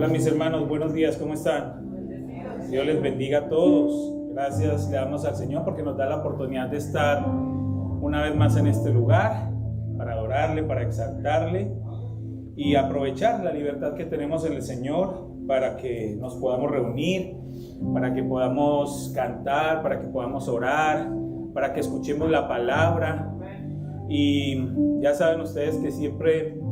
Hola mis hermanos, buenos días, ¿cómo están? Dios les bendiga a todos. Gracias le damos al Señor porque nos da la oportunidad de estar una vez más en este lugar para adorarle, para exaltarle y aprovechar la libertad que tenemos en el Señor para que nos podamos reunir, para que podamos cantar, para que podamos orar, para que escuchemos la palabra. Y ya saben ustedes que siempre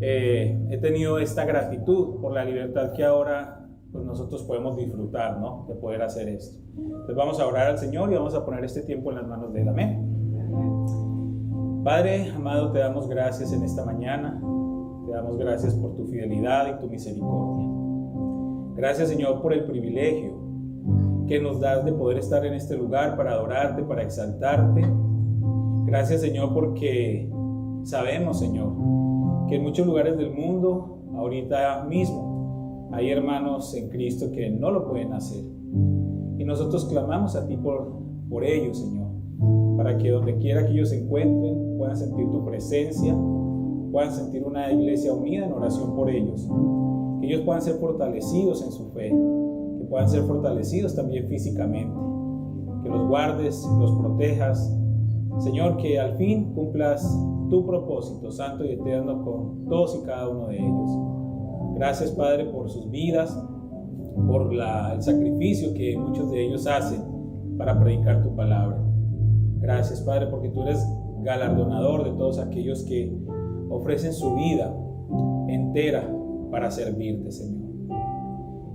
he tenido esta gratitud por la libertad que ahora pues nosotros podemos disfrutar, ¿no? De poder hacer esto. Entonces vamos a orar al Señor y vamos a poner este tiempo en las manos de Él. Amén. Padre amado, te damos gracias en esta mañana. Te damos gracias por tu fidelidad y tu misericordia. Gracias, Señor, por el privilegio que nos das de poder estar en este lugar para adorarte, para exaltarte. Gracias, Señor, porque sabemos, Señor, que en muchos lugares del mundo, ahorita mismo, hay hermanos en Cristo que no lo pueden hacer. Y nosotros clamamos a ti por ellos, Señor, para que donde quiera que ellos se encuentren, puedan sentir tu presencia, puedan sentir una iglesia unida en oración por ellos. Que ellos puedan ser fortalecidos en su fe, que puedan ser fortalecidos también físicamente. Que los guardes, los protejas. Señor, que al fin cumplas tu propósito santo y eterno con todos y cada uno de ellos. Gracias, Padre, por sus vidas, por el sacrificio que muchos de ellos hacen para predicar tu palabra. Gracias, Padre, porque tú eres galardonador de todos aquellos que ofrecen su vida entera para servirte, Señor.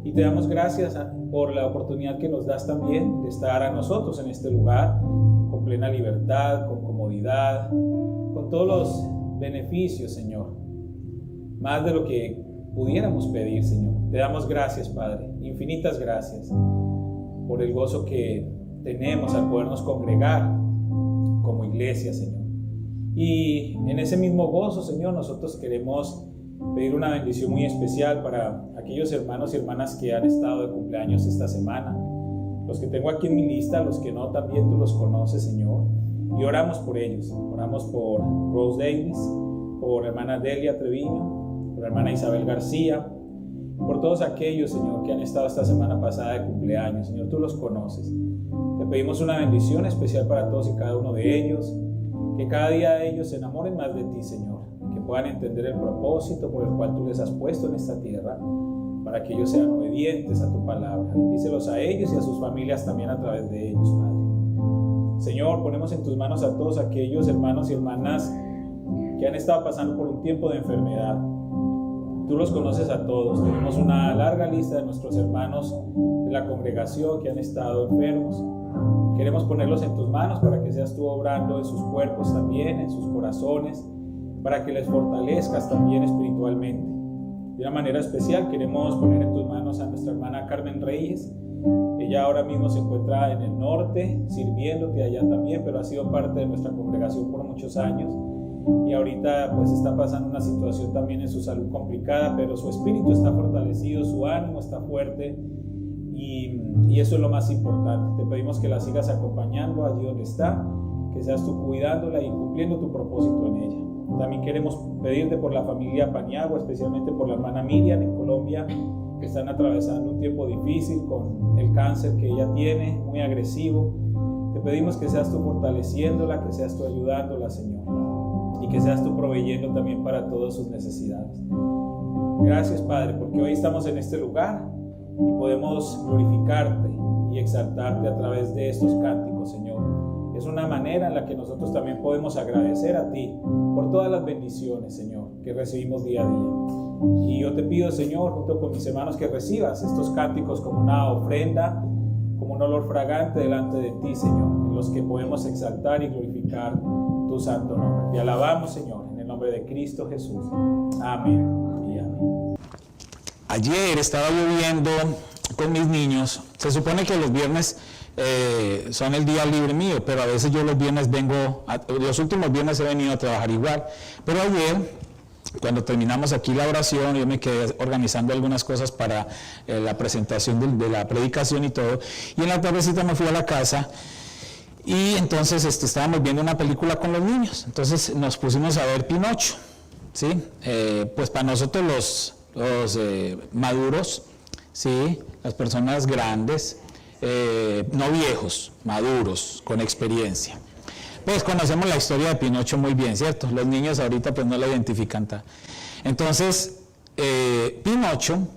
Y te damos gracias por la oportunidad que nos das también de estar a nosotros en este lugar con plena libertad, con comodidad, con todos los beneficios, Señor, más de lo que pudiéramos pedir, Señor. Te damos gracias, Padre, infinitas gracias por el gozo que tenemos al podernos congregar como iglesia, Señor. Y en ese mismo gozo, Señor, nosotros queremos pedir una bendición muy especial para aquellos hermanos y hermanas que han estado de cumpleaños esta semana. Los que tengo aquí en mi lista, los que no, también tú los conoces, Señor. Y oramos por ellos. Oramos por Rose Davis, por la hermana Delia Treviño, por la hermana Isabel García, por todos aquellos, Señor, que han estado esta semana pasada de cumpleaños. Señor, tú los conoces. Te pedimos una bendición especial para todos y cada uno de ellos. Que cada día ellos se enamoren más de ti, Señor. Que puedan entender el propósito por el cual tú les has puesto en esta tierra, para que ellos sean obedientes a tu palabra. Bendícelos a ellos y a sus familias también a través de ellos, Padre. Señor, ponemos en tus manos a todos aquellos hermanos y hermanas que han estado pasando por un tiempo de enfermedad. Tú los conoces a todos. Tenemos una larga lista de nuestros hermanos de la congregación que han estado enfermos. Queremos ponerlos en tus manos para que seas tú obrando en sus cuerpos también, en sus corazones, para que les fortalezcas también espiritualmente. De una manera especial queremos poner en tus manos a nuestra hermana Carmen Reyes. Ella ahora mismo se encuentra en el norte, sirviéndote allá también, pero ha sido parte de nuestra congregación por muchos años. Y ahorita pues está pasando una situación también en su salud complicada, pero su espíritu está fortalecido, su ánimo está fuerte y eso es lo más importante. Te pedimos que la sigas acompañando allí donde está, que seas tú cuidándola y cumpliendo tu propósito en ella. También queremos pedirte por la familia Paniagua, especialmente por la hermana Miriam en Colombia, que están atravesando un tiempo difícil con el cáncer que ella tiene, muy agresivo. Te pedimos que seas tú fortaleciéndola, que seas tú ayudándola, Señor, y que seas tú proveyendo también para todas sus necesidades. Gracias, Padre, porque hoy estamos en este lugar y podemos glorificarte y exaltarte a través de estos cánticos, Señor. Es una manera en la que nosotros también podemos agradecer a ti por todas las bendiciones, Señor, que recibimos día a día. Y yo te pido, Señor, junto con mis hermanos, que recibas estos cánticos como una ofrenda, como un olor fragante delante de ti, Señor, en los que podemos exaltar y glorificar tu santo nombre. Te alabamos, Señor, en el nombre de Cristo Jesús. Amén y amén. Ayer estaba lloviendo con mis niños. Se supone que los viernes son el día libre mío, pero a veces yo los viernes los últimos viernes he venido a trabajar igual. Pero ayer, cuando terminamos aquí la oración, yo me quedé organizando algunas cosas para la presentación de la predicación y todo. Y en la tardecita me fui a la casa y entonces estábamos viendo una película con los niños. Entonces nos pusimos a ver Pinocho, ¿sí? Pues para nosotros maduros, ¿sí? Las personas grandes, no viejos, maduros, con experiencia. Pues conocemos la historia de Pinocho muy bien, ¿cierto? Los niños ahorita pues no la identifican tanto. Entonces, Pinocho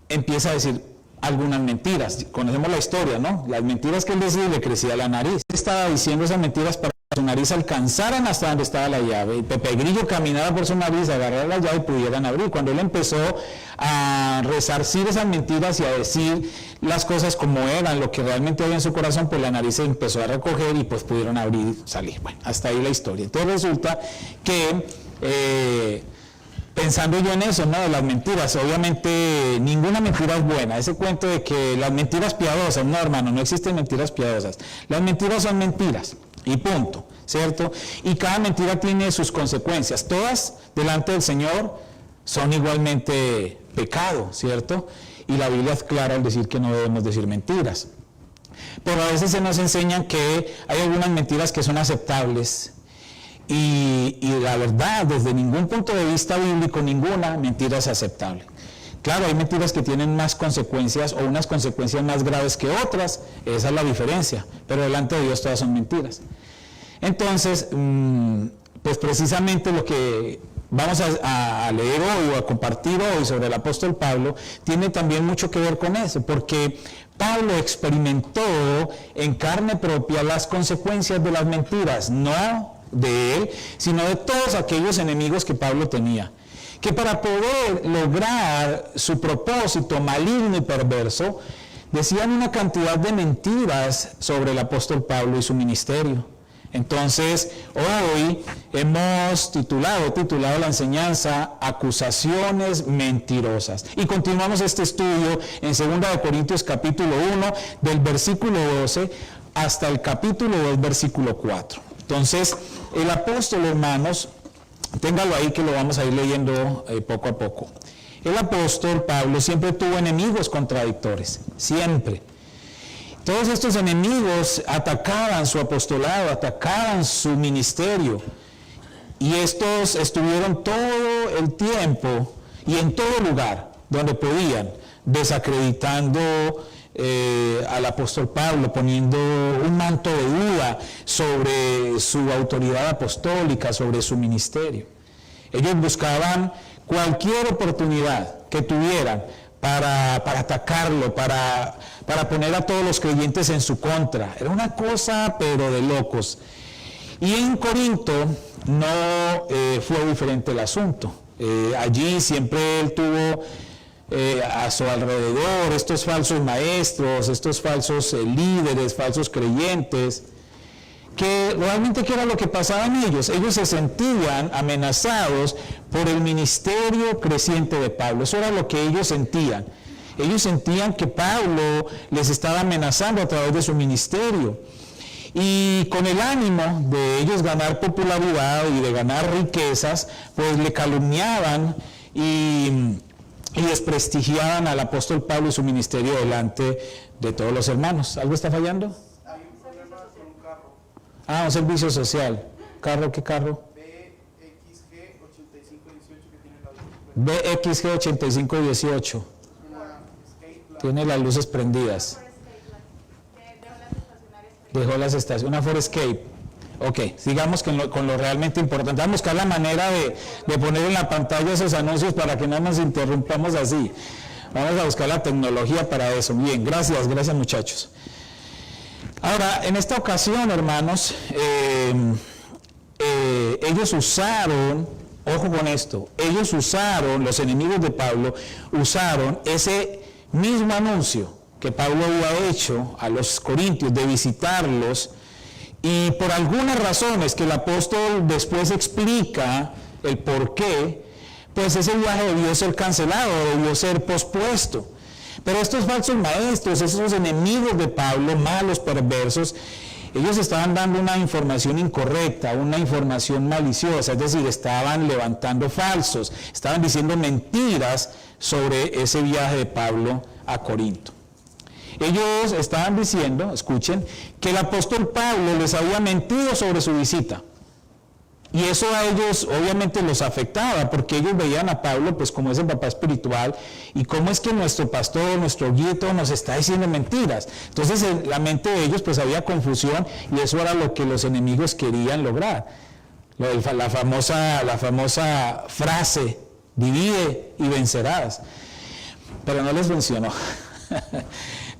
empieza a decir algunas mentiras. Conocemos la historia, ¿no? Las mentiras que él decía, le crecía la nariz. Él estaba diciendo esas mentiras para que su nariz alcanzaran hasta donde estaba la llave. Y Pepe Grillo caminaba por su nariz, agarrara la llave y pudieran abrir. Cuando él empezó a resarcir esas mentiras y a decir las cosas como eran, lo que realmente había en su corazón, pues la nariz se empezó a recoger y pues pudieron abrir y salir. Bueno, hasta ahí la historia. Entonces resulta que pensando yo en eso, ¿no? De las mentiras, obviamente ninguna mentira es buena. Ese cuento de que las mentiras piadosas, no, hermano, no existen mentiras piadosas. Las mentiras son mentiras y punto, ¿cierto? Y cada mentira tiene sus consecuencias. Todas delante del Señor son igualmente pecado, ¿cierto? Y la Biblia es clara al decir que no debemos decir mentiras. Pero a veces se nos enseñan que hay algunas mentiras que son aceptables. Y la verdad, desde ningún punto de vista bíblico, ninguna mentira es aceptable. Claro, hay mentiras que tienen más consecuencias o unas consecuencias más graves que otras, esa es la diferencia, pero delante de Dios todas son mentiras. Entonces, pues precisamente lo que vamos a leer hoy o a compartir hoy sobre el apóstol Pablo tiene también mucho que ver con eso, porque Pablo experimentó en carne propia las consecuencias de las mentiras, no de él, sino de todos aquellos enemigos que Pablo tenía, que para poder lograr su propósito maligno y perverso, decían una cantidad de mentiras sobre el apóstol Pablo y su ministerio. Entonces, hoy hemos titulado la enseñanza Acusaciones mentirosas. Y continuamos este estudio en 2 Corintios capítulo 1, del versículo 12 hasta el capítulo 2, versículo 4. Entonces, el apóstol, hermanos, téngalo ahí que lo vamos a ir leyendo poco a poco. El apóstol Pablo siempre tuvo enemigos contradictores, siempre. Todos estos enemigos atacaban su apostolado, atacaban su ministerio. Y estos estuvieron todo el tiempo y en todo lugar donde podían, desacreditando al apóstol Pablo, poniendo un manto de duda sobre su autoridad apostólica, sobre su ministerio. Ellos buscaban cualquier oportunidad que tuvieran para atacarlo, para poner a todos los creyentes en su contra. Era una cosa pero de locos. Y en Corinto no fue diferente el asunto. Allí siempre él tuvo a su alrededor estos falsos maestros, estos falsos líderes, falsos creyentes, que realmente ¿qué era lo que pasaba en ellos? Ellos se sentían amenazados por el ministerio creciente de Pablo. Eso era lo que ellos sentían. Ellos sentían que Pablo les estaba amenazando a través de su ministerio. Y con el ánimo de ellos ganar popularidad y de ganar riquezas, pues le calumniaban y desprestigiaban al apóstol Pablo y su ministerio delante de todos los hermanos. ¿Algo está fallando? Hay un problema con un carro. Un servicio social. ¿Carro? ¿Qué carro? BXG 8518 que tiene BXG 8518. Tiene la luz prendida. las luces prendidas. Dejó las estaciones. Una Ford Escape. Ok, sigamos con lo realmente importante. Vamos a buscar la manera de poner en la pantalla esos anuncios para que no nos interrumpamos así. Vamos a buscar la tecnología para eso. Bien, gracias muchachos. Ahora, en esta ocasión, hermanos, ellos usaron, ojo con esto, los enemigos de Pablo, usaron ese mismo anuncio que Pablo había hecho a los corintios de visitarlos. Y por algunas razones que el apóstol después explica el por qué, pues ese viaje debió ser cancelado, debió ser pospuesto. Pero estos falsos maestros, esos enemigos de Pablo, malos, perversos, ellos estaban dando una información incorrecta, una información maliciosa, es decir, estaban levantando falsos, estaban diciendo mentiras sobre ese viaje de Pablo a Corinto. Ellos estaban diciendo, escuchen, que el apóstol Pablo les había mentido sobre su visita. Y eso a ellos obviamente los afectaba, porque ellos veían a Pablo pues como ese papá espiritual, y cómo es que nuestro pastor, nuestro guía, todo nos está diciendo mentiras. Entonces en la mente de ellos pues había confusión, y eso era lo que los enemigos querían lograr. La famosa frase, divide y vencerás. Pero no les funcionó.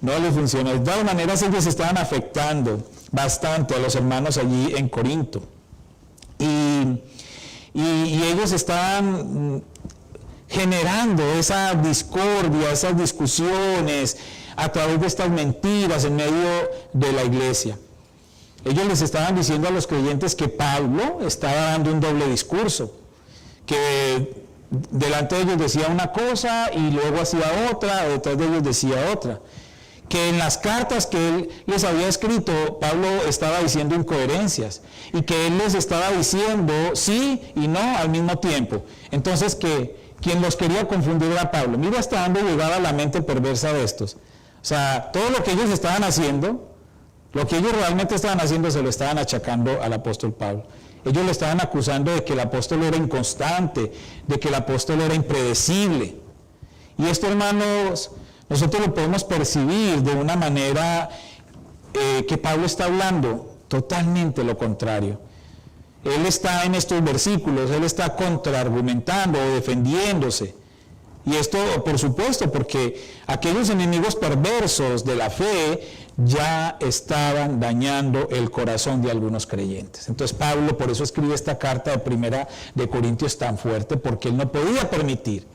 No les funcionó. De todas maneras ellos estaban afectando bastante a los hermanos allí en Corinto. Y ellos estaban generando esa discordia, esas discusiones a través de estas mentiras en medio de la iglesia. Ellos les estaban diciendo a los creyentes que Pablo estaba dando un doble discurso, que delante de ellos decía una cosa y luego hacía otra, detrás de ellos decía otra. Que en las cartas que él les había escrito, Pablo estaba diciendo incoherencias, y que él les estaba diciendo sí y no al mismo tiempo. Entonces, que quien los quería confundir era Pablo. Mira hasta dónde llegaba la mente perversa de estos. O sea, todo lo que ellos estaban haciendo, lo que ellos realmente estaban haciendo, se lo estaban achacando al apóstol Pablo. Ellos le estaban acusando de que el apóstol era inconstante, de que el apóstol era impredecible. Y esto, hermanos, nosotros lo podemos percibir de una manera que Pablo está hablando totalmente lo contrario. Él está en estos versículos, él está contraargumentando o defendiéndose. Y esto, por supuesto, porque aquellos enemigos perversos de la fe ya estaban dañando el corazón de algunos creyentes. Entonces Pablo por eso escribe esta carta de Primera de Corintios tan fuerte, porque él no podía permitir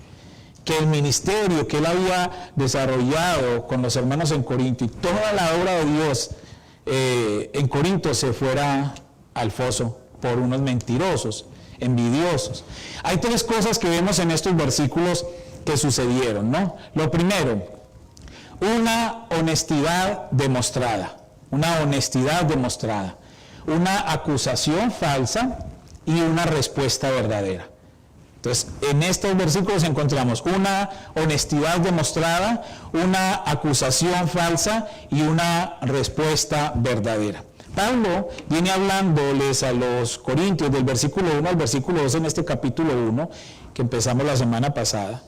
que el ministerio que él había desarrollado con los hermanos en Corinto y toda la obra de Dios en Corinto se fuera al foso por unos mentirosos, envidiosos. Hay tres cosas que vemos en estos versículos que sucedieron, ¿no? Lo primero, una honestidad demostrada, una acusación falsa y una respuesta verdadera. Entonces, en estos versículos encontramos una honestidad demostrada, una acusación falsa y una respuesta verdadera. Pablo viene hablándoles a los corintios del versículo 1 al versículo 2 en este capítulo 1, que empezamos la semana pasada.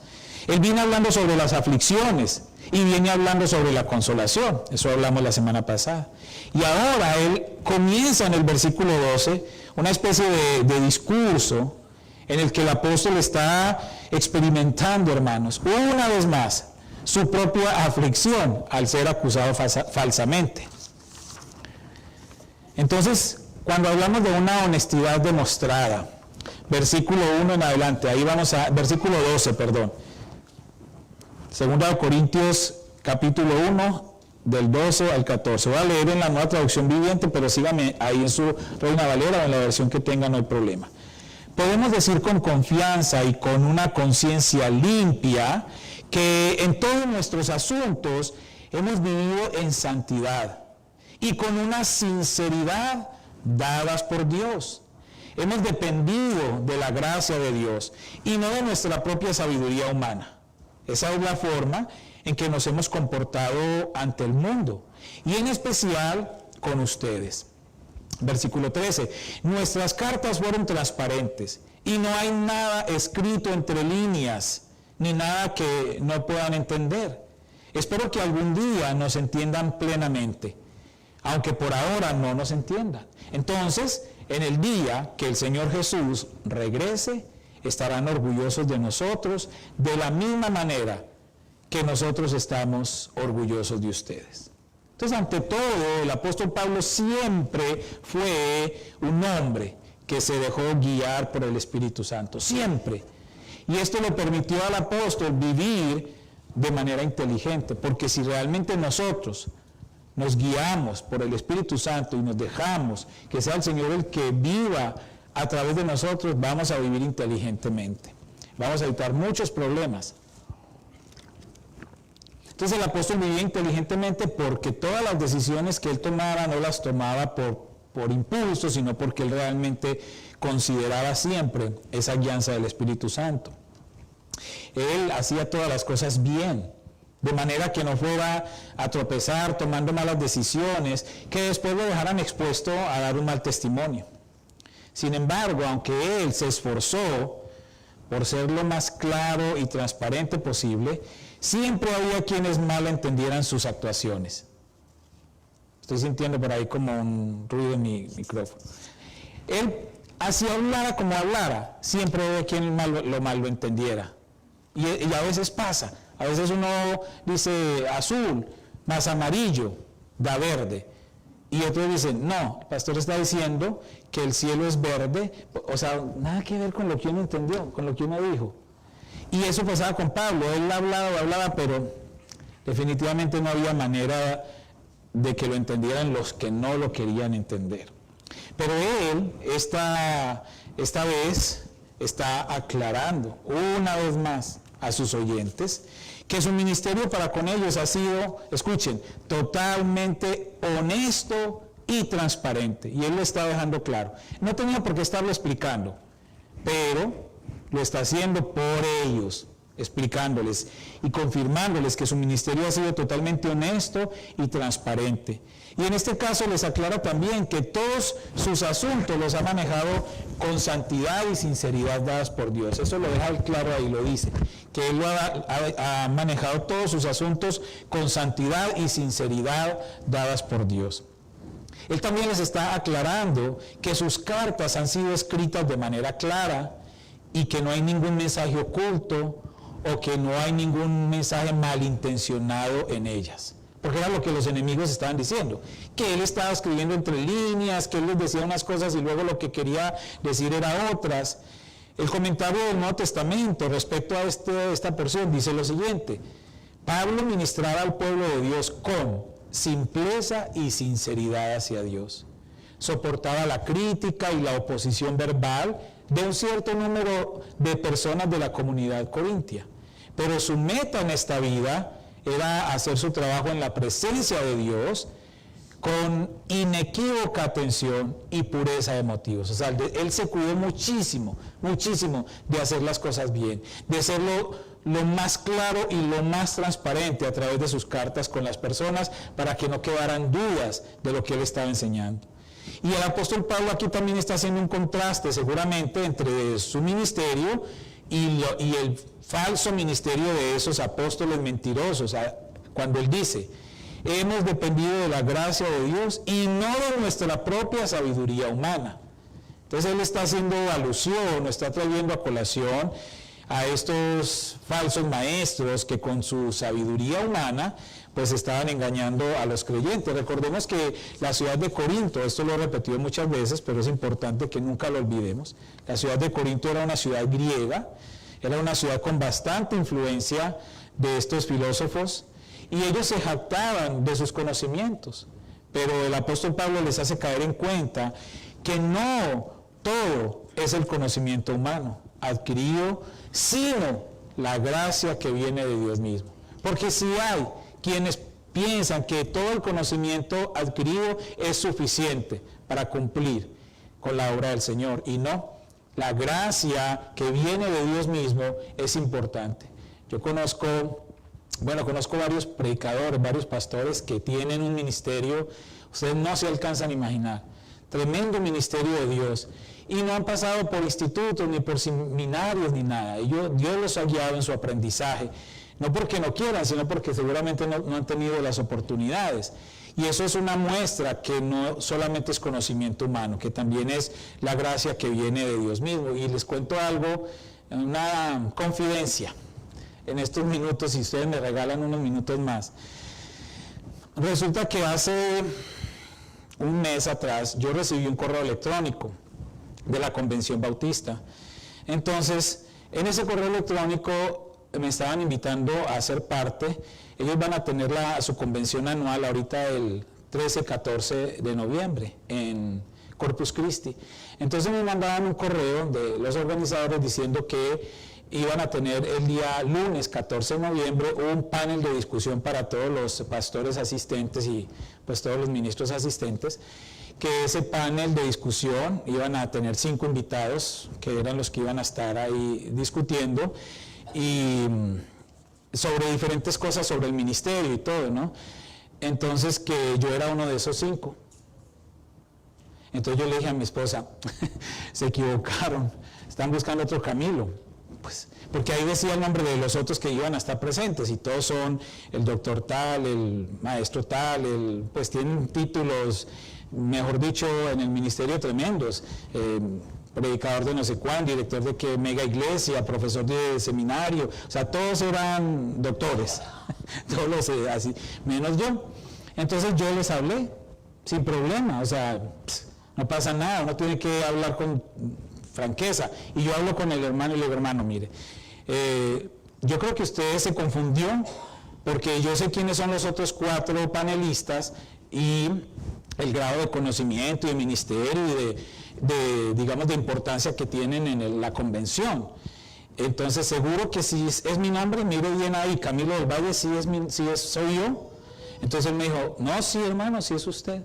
Él viene hablando sobre las aflicciones y viene hablando sobre la consolación. Eso hablamos la semana pasada. Y ahora él comienza en el versículo 12 una especie de discurso en el que el apóstol está experimentando, hermanos, una vez más, su propia aflicción al ser acusado falsamente. Entonces, cuando hablamos de una honestidad demostrada, versículo 1 en adelante, ahí vamos a, versículo 12, perdón. Segunda de Corintios, capítulo 1, del 12 al 14. Voy a leer en la Nueva Traducción Viviente, pero sígame ahí en su Reina Valera o en la versión que tenga, no hay problema. Podemos decir con confianza y con una conciencia limpia que en todos nuestros asuntos hemos vivido en santidad y con una sinceridad dadas por Dios. Hemos dependido de la gracia de Dios y no de nuestra propia sabiduría humana. Esa es la forma en que nos hemos comportado ante el mundo y en especial con ustedes. Versículo 13, nuestras cartas fueron transparentes y no hay nada escrito entre líneas, ni nada que no puedan entender. Espero que algún día nos entiendan plenamente, aunque por ahora no nos entiendan. Entonces, en el día que el Señor Jesús regrese, estarán orgullosos de nosotros de la misma manera que nosotros estamos orgullosos de ustedes. Entonces, ante todo, el apóstol Pablo siempre fue un hombre que se dejó guiar por el Espíritu Santo, siempre. Y esto le permitió al apóstol vivir de manera inteligente, porque si realmente nosotros nos guiamos por el Espíritu Santo y nos dejamos que sea el Señor el que viva a través de nosotros, vamos a vivir inteligentemente. Vamos a evitar muchos problemas. Entonces el apóstol vivía inteligentemente porque todas las decisiones que él tomaba no las tomaba por impulso, sino porque él realmente consideraba siempre esa guianza del Espíritu Santo. Él hacía todas las cosas bien, de manera que no fuera a tropezar tomando malas decisiones que después lo dejaran expuesto a dar un mal testimonio. Sin embargo, aunque él se esforzó por ser lo más claro y transparente posible, siempre había quienes mal entendieran sus actuaciones. Estoy sintiendo por ahí como un ruido en mi micrófono. Él, así hablara como hablara, siempre había quien lo mal lo entendiera. Y a veces pasa, a veces uno dice azul, más amarillo, da verde. Y otros dicen, no, el pastor está diciendo que el cielo es verde, o sea, nada que ver con lo que uno entendió, con lo que uno dijo. Y eso pasaba con Pablo, él hablaba, pero definitivamente no había manera de que lo entendieran los que no lo querían entender. Pero él, esta vez, está aclarando una vez más a sus oyentes que su ministerio para con ellos ha sido, escuchen, totalmente honesto y transparente. Y él lo está dejando claro. No tenía por qué estarlo explicando, pero lo está haciendo por ellos, explicándoles y confirmándoles que su ministerio ha sido totalmente honesto y transparente. Y en este caso les aclara también que todos sus asuntos los ha manejado con santidad y sinceridad dadas por Dios. Eso lo deja claro ahí, lo dice, que él ha manejado todos sus asuntos con santidad y sinceridad dadas por Dios. Él también les está aclarando que sus cartas han sido escritas de manera clara y que no hay ningún mensaje oculto o que no hay ningún mensaje malintencionado en ellas. Porque era lo que los enemigos estaban diciendo, que él estaba escribiendo entre líneas, que él les decía unas cosas y luego lo que quería decir era otras. El comentario del Nuevo Testamento respecto a esta porción dice lo siguiente: Pablo ministraba al pueblo de Dios con simpleza y sinceridad hacia Dios. Soportaba la crítica y la oposición verbal de un cierto número de personas de la comunidad corintia. Pero su meta en esta vida era hacer su trabajo en la presencia de Dios con inequívoca atención y pureza de motivos. O sea, él se cuidó muchísimo de hacer las cosas bien, de hacerlo lo más claro y lo más transparente a través de sus cartas con las personas para que no quedaran dudas de lo que él estaba enseñando. Y el apóstol Pablo aquí también está haciendo un contraste seguramente entre su ministerio y el falso ministerio de esos apóstoles mentirosos, cuando él dice, hemos dependido de la gracia de Dios y no de nuestra propia sabiduría humana. Entonces él está haciendo alusión, está trayendo a colación a estos falsos maestros que con su sabiduría humana pues estaban engañando a los creyentes. Recordemos que la ciudad de Corinto, esto lo he repetido muchas veces, pero es importante que nunca lo olvidemos, la ciudad de Corinto era una ciudad griega, era una ciudad con bastante influencia de estos filósofos, y ellos se jactaban de sus conocimientos, pero el apóstol Pablo les hace caer en cuenta que no todo es el conocimiento humano adquirido, sino la gracia que viene de Dios mismo. Porque si hay quienes piensan que todo el conocimiento adquirido es suficiente para cumplir con la obra del Señor, y no, la gracia que viene de Dios mismo es importante. Yo conozco varios predicadores, varios pastores que tienen un ministerio, ustedes no se alcanzan a imaginar, tremendo ministerio de Dios, y no han pasado por institutos, ni por seminarios, ni nada. Dios los ha guiado en su aprendizaje, no porque no quieran, sino porque seguramente no han tenido las oportunidades. Y eso es una muestra que no solamente es conocimiento humano, que también es la gracia que viene de Dios mismo. Y les cuento algo, una confidencia, en estos minutos, si ustedes me regalan unos minutos más. Resulta que hace un mes atrás yo recibí un correo electrónico de la Convención Bautista. Entonces, en ese correo electrónico me estaban invitando a ser parte. Ellos van a tener su convención anual ahorita el 13-14 de noviembre en Corpus Christi. Entonces me mandaban un correo de los organizadores diciendo que iban a tener el día lunes 14 de noviembre un panel de discusión para todos los pastores asistentes y pues todos los ministros asistentes, que ese panel de discusión iban a tener 5 invitados que eran los que iban a estar ahí discutiendo y sobre diferentes cosas sobre el ministerio y todo, ¿no? Entonces que yo era uno de esos 5. Entonces yo le dije a mi esposa, se equivocaron, están buscando otro Camilo. Pues, porque ahí decía el nombre de los otros que iban a estar presentes y todos son el doctor tal, el maestro tal, pues tienen títulos, mejor dicho, en el ministerio tremendos, predicador de no sé cuán, director de qué mega iglesia, profesor de seminario, o sea, todos eran doctores, todos los así, menos yo. Entonces yo les hablé sin problema, o sea, no pasa nada, uno tiene que hablar con franqueza. Y yo hablo con el hermano y le digo, hermano, mire, yo creo que usted se confundió porque yo sé quiénes son los otros 4 panelistas y el grado de conocimiento y de ministerio y digamos, de importancia que tienen en la convención. Entonces, seguro que si es mi nombre, mire bien ahí, Camilo del Valle, soy yo. Entonces él me dijo, no, sí, hermano, sí es usted.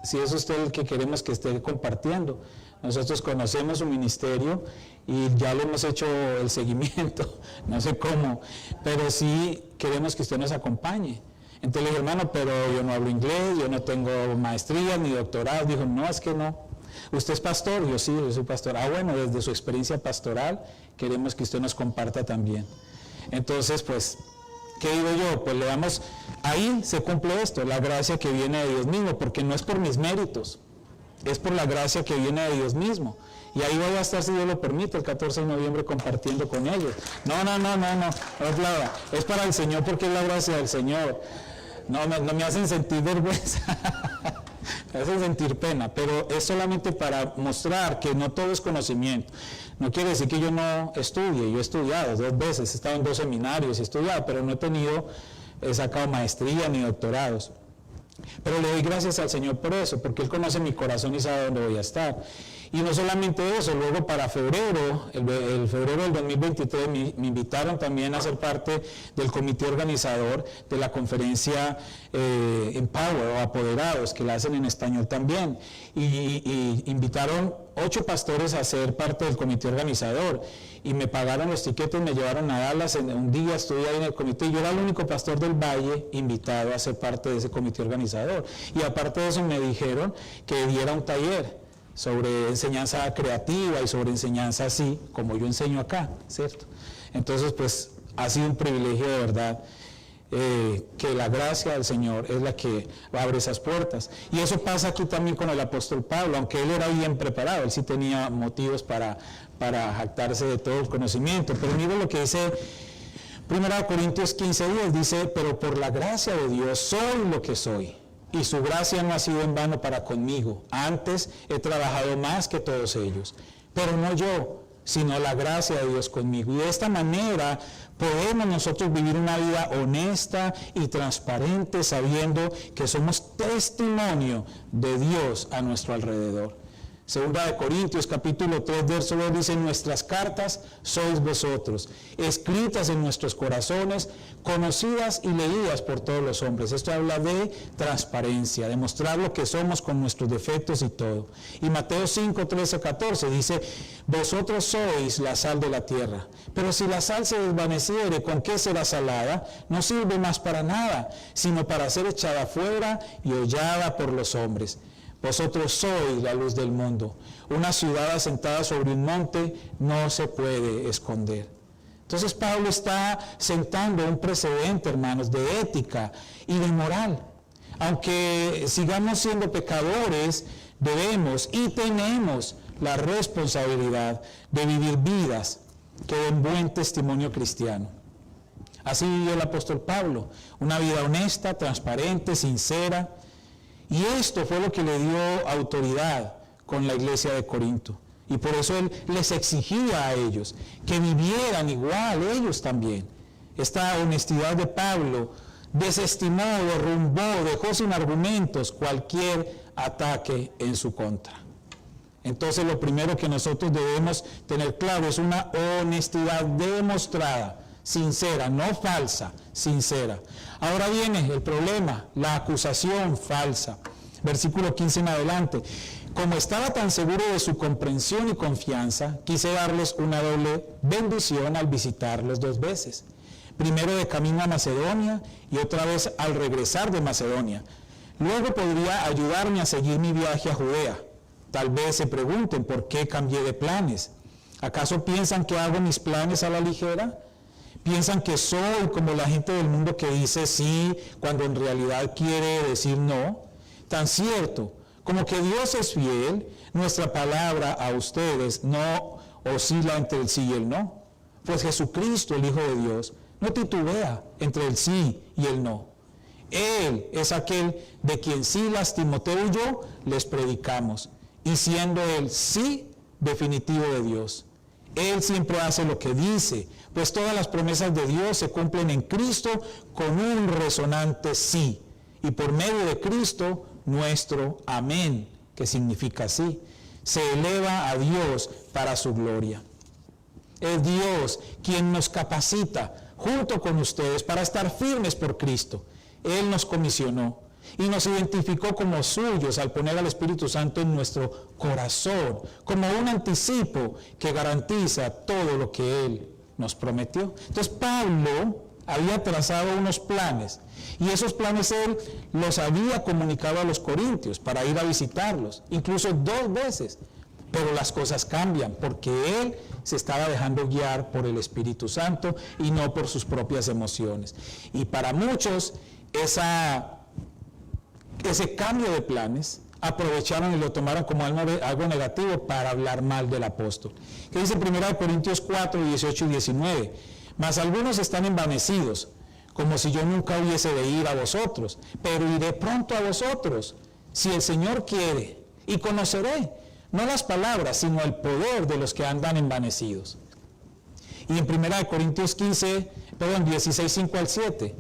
Sí es usted el que queremos que esté compartiendo. Nosotros conocemos su ministerio y ya le hemos hecho el seguimiento, no sé cómo, pero sí queremos que usted nos acompañe. Entonces le dije, hermano, pero yo no hablo inglés, yo no tengo maestría ni doctorado. Dijo, no, es que no. ¿Usted es pastor? Yo sí, yo soy pastor. Ah, bueno, desde su experiencia pastoral queremos que usted nos comparta también. Entonces, pues, ¿qué digo yo? Pues le damos, ahí se cumple esto, la gracia que viene de Dios mismo, porque no es por mis méritos, es por la gracia que viene de Dios mismo. Y ahí voy a estar, si Dios lo permite, el 14 de noviembre compartiendo con ellos. No es para el Señor porque es la gracia del Señor. No me hacen sentir vergüenza, me hacen sentir pena, pero es solamente para mostrar que no todo es conocimiento. No quiere decir que yo no estudie, yo he estudiado 2 veces, he estado en 2 seminarios, he estudiado, pero no he sacado maestría ni doctorados. Pero le doy gracias al Señor por eso, porque Él conoce mi corazón y sabe dónde voy a estar. Y no solamente eso, luego para febrero, el febrero del 2023, me invitaron también a ser parte del comité organizador de la conferencia Empower o Apoderados, que la hacen en español también. Y invitaron 8 pastores a ser parte del comité organizador. Y me pagaron los tiquetes, me llevaron a Dallas, un día estuve ahí en el comité, y yo era el único pastor del Valle invitado a ser parte de ese comité organizador. Y aparte de eso me dijeron que diera un taller sobre enseñanza creativa y sobre enseñanza así, como yo enseño acá, ¿cierto? Entonces, pues, ha sido un privilegio de verdad, que la gracia del Señor es la que abre esas puertas. Y eso pasa aquí también con el apóstol Pablo, aunque él era bien preparado, él sí tenía motivos para jactarse de todo el conocimiento. Pero mire lo que dice 1 Corintios 15:10, dice, pero por la gracia de Dios soy lo que soy. Y su gracia no ha sido en vano para conmigo. Antes he trabajado más que todos ellos. Pero no yo, sino la gracia de Dios conmigo. Y de esta manera podemos nosotros vivir una vida honesta y transparente, sabiendo que somos testimonio de Dios a nuestro alrededor. Segunda de Corintios, capítulo 3, verso 2, dice, nuestras cartas sois vosotros, escritas en nuestros corazones, conocidas y leídas por todos los hombres. Esto habla de transparencia, de mostrar lo que somos con nuestros defectos y todo. Y Mateo 5, 13, 14 dice, vosotros sois la sal de la tierra, pero si la sal se desvaneciere, ¿con qué será salada? No sirve más para nada, sino para ser echada fuera y hollada por los hombres. Vosotros sois la luz del mundo. Una ciudad asentada sobre un monte no se puede esconder. Entonces Pablo está sentando un precedente, hermanos, de ética y de moral. Aunque sigamos siendo pecadores, debemos y tenemos la responsabilidad de vivir vidas que den buen testimonio cristiano. Así vivió el apóstol Pablo, una vida honesta, transparente, sincera. Y esto fue lo que le dio autoridad con la iglesia de Corinto. Y por eso él les exigía a ellos que vivieran igual, ellos también. Esta honestidad de Pablo desestimó, derrumbó, dejó sin argumentos cualquier ataque en su contra. Entonces lo primero que nosotros debemos tener claro es una honestidad demostrada, sincera, no falsa, sincera. Ahora viene el problema, la acusación falsa. Versículo 15 en adelante. Como estaba tan seguro de su comprensión y confianza, quise darles una doble bendición al visitarlos 2 veces. Primero de camino a Macedonia y otra vez al regresar de Macedonia. Luego podría ayudarme a seguir mi viaje a Judea. Tal vez se pregunten por qué cambié de planes. ¿Acaso piensan que hago mis planes a la ligera? ¿Piensan que soy como la gente del mundo que dice sí cuando en realidad quiere decir no? Tan cierto como que Dios es fiel, nuestra palabra a ustedes no oscila entre el sí y el no. Pues Jesucristo, el Hijo de Dios, no titubea entre el sí y el no. Él es aquel de quien Silas, Timoteo y yo les predicamos, y siendo el sí definitivo de Dios. Él siempre hace lo que dice, pues todas las promesas de Dios se cumplen en Cristo con un resonante sí, y por medio de Cristo nuestro amén, que significa sí, se eleva a Dios para su gloria. Es Dios quien nos capacita junto con ustedes para estar firmes por Cristo. Él nos comisionó y nos identificó como suyos al poner al Espíritu Santo en nuestro corazón, como un anticipo que garantiza todo lo que Él nos prometió. Entonces Pablo había trazado unos planes, y esos planes él los había comunicado a los corintios para ir a visitarlos, incluso 2 veces. Pero las cosas cambian porque él se estaba dejando guiar por el Espíritu Santo y no por sus propias emociones. Y para muchos ese cambio de planes aprovecharon y lo tomaron como algo negativo para hablar mal del apóstol. Que dice 1 Corintios 4, 18 y 19, mas algunos están envanecidos, como si yo nunca hubiese de ir a vosotros, pero iré pronto a vosotros, si el Señor quiere, y conoceré, no las palabras, sino el poder de los que andan envanecidos. Y en 1 Corintios 16, 5 al 7,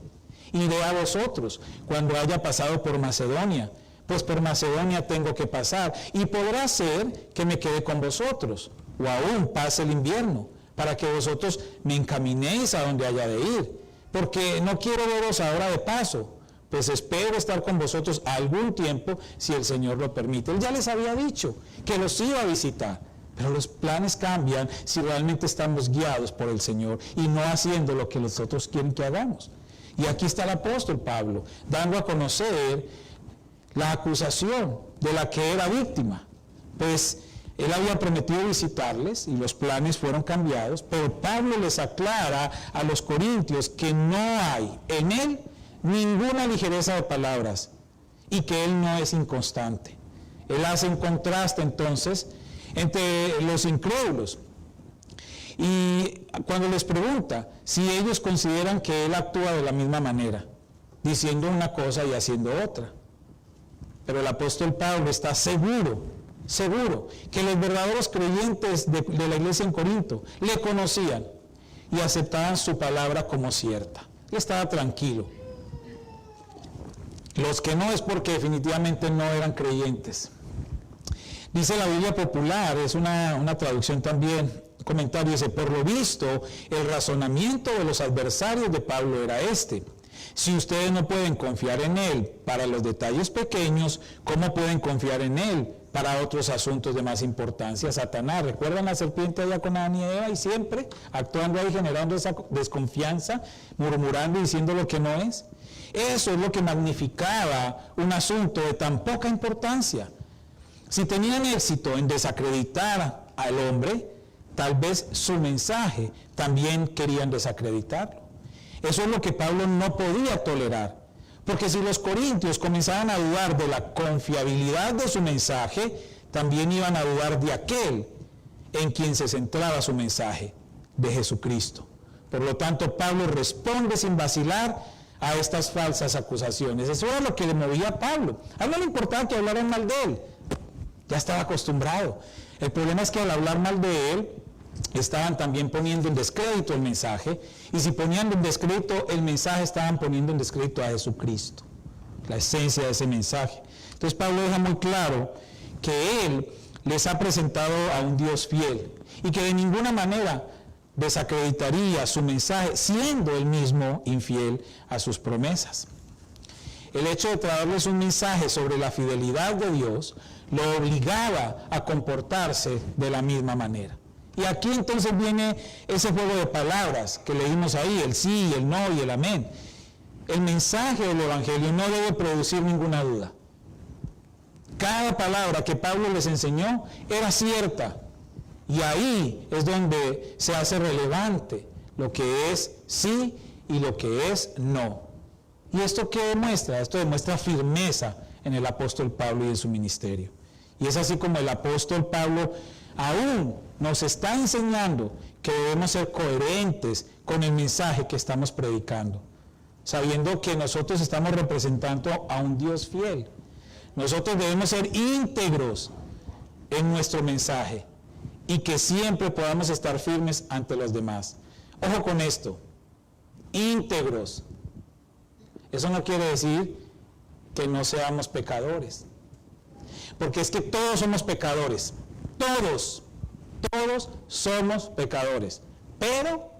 iré a vosotros cuando haya pasado por Macedonia, pues por Macedonia tengo que pasar, y podrá ser que me quede con vosotros, o aún pase el invierno, para que vosotros me encaminéis a donde haya de ir, porque no quiero veros ahora de paso, pues espero estar con vosotros algún tiempo, si el Señor lo permite. Él ya les había dicho que los iba a visitar, pero los planes cambian si realmente estamos guiados por el Señor y no haciendo lo que los otros quieren que hagamos. Y aquí está el apóstol Pablo, dando a conocer la acusación de la que era víctima, pues él había prometido visitarles y los planes fueron cambiados, pero Pablo les aclara a los corintios que no hay en él ninguna ligereza de palabras y que él no es inconstante. Él hace un contraste entonces entre los incrédulos y cuando les pregunta si ellos consideran que él actúa de la misma manera, diciendo una cosa y haciendo otra. Pero el apóstol Pablo está seguro que los verdaderos creyentes de la iglesia en Corinto le conocían y aceptaban su palabra como cierta. Él estaba tranquilo. Los que no es porque definitivamente no eran creyentes. Dice la Biblia Popular, es una traducción también, comentario, dice, por lo visto, el razonamiento de los adversarios de Pablo era este: si ustedes no pueden confiar en él para los detalles pequeños, ¿cómo pueden confiar en él para otros asuntos de más importancia? Satanás, ¿recuerdan la serpiente allá con Adán y Eva? Y siempre actuando ahí, generando esa desconfianza, murmurando y diciendo lo que no es. Eso es lo que magnificaba un asunto de tan poca importancia. Si tenían éxito en desacreditar al hombre, tal vez su mensaje también querían desacreditarlo. Eso es lo que Pablo no podía tolerar, porque si los corintios comenzaban a dudar de la confiabilidad de su mensaje, también iban a dudar de aquel en quien se centraba su mensaje, de Jesucristo. Por lo tanto, Pablo responde sin vacilar a estas falsas acusaciones. Eso era lo que le movía a Pablo. A él no le importaba que hablaran mal de él, ya estaba acostumbrado. El problema es que al hablar mal de él, estaban también poniendo en descrédito el mensaje, y si ponían en descrédito el mensaje, estaban poniendo en descrédito a Jesucristo, la esencia de ese mensaje. Entonces Pablo deja muy claro que él les ha presentado a un Dios fiel y que de ninguna manera desacreditaría su mensaje, siendo él mismo infiel a sus promesas. El hecho de traerles un mensaje sobre la fidelidad de Dios lo obligaba a comportarse de la misma manera. Y aquí entonces viene ese juego de palabras que leímos ahí, el sí, el no y el amén. El mensaje del Evangelio no debe producir ninguna duda. Cada palabra que Pablo les enseñó era cierta. Y ahí es donde se hace relevante lo que es sí y lo que es no. ¿Y esto qué demuestra? Esto demuestra firmeza en el apóstol Pablo y en su ministerio. Y es así como el apóstol Pablo aún nos está enseñando que debemos ser coherentes con el mensaje que estamos predicando, sabiendo que nosotros estamos representando a un Dios fiel. Nosotros debemos ser íntegros en nuestro mensaje y que siempre podamos estar firmes ante los demás. Ojo con esto, íntegros. Eso no quiere decir que no seamos pecadores, porque es que todos somos pecadores, todos somos pecadores, pero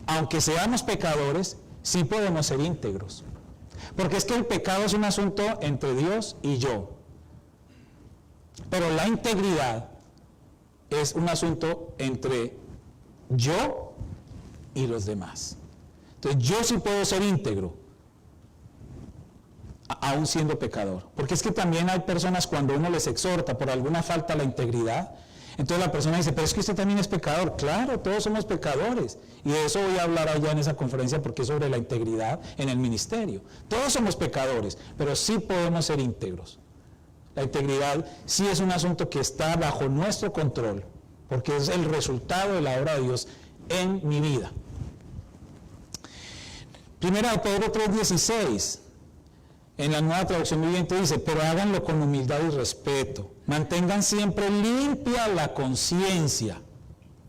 aunque seamos pecadores, sí podemos ser íntegros, porque es que el pecado es un asunto entre Dios y yo, pero la integridad es un asunto entre yo y los demás. Entonces yo sí puedo ser íntegro, aún siendo pecador, porque es que también hay personas cuando uno les exhorta por alguna falta a la integridad, entonces la persona dice, pero es que usted también es pecador. Claro, todos somos pecadores, y de eso voy a hablar allá en esa conferencia porque es sobre la integridad en el ministerio. Todos somos pecadores, pero sí podemos ser íntegros. La integridad sí es un asunto que está bajo nuestro control, porque es el resultado de la obra de Dios en mi vida. Primera de Pedro 3:16, en la Nueva Traducción Viviente dice, pero háganlo con humildad y respeto, mantengan siempre limpia la conciencia.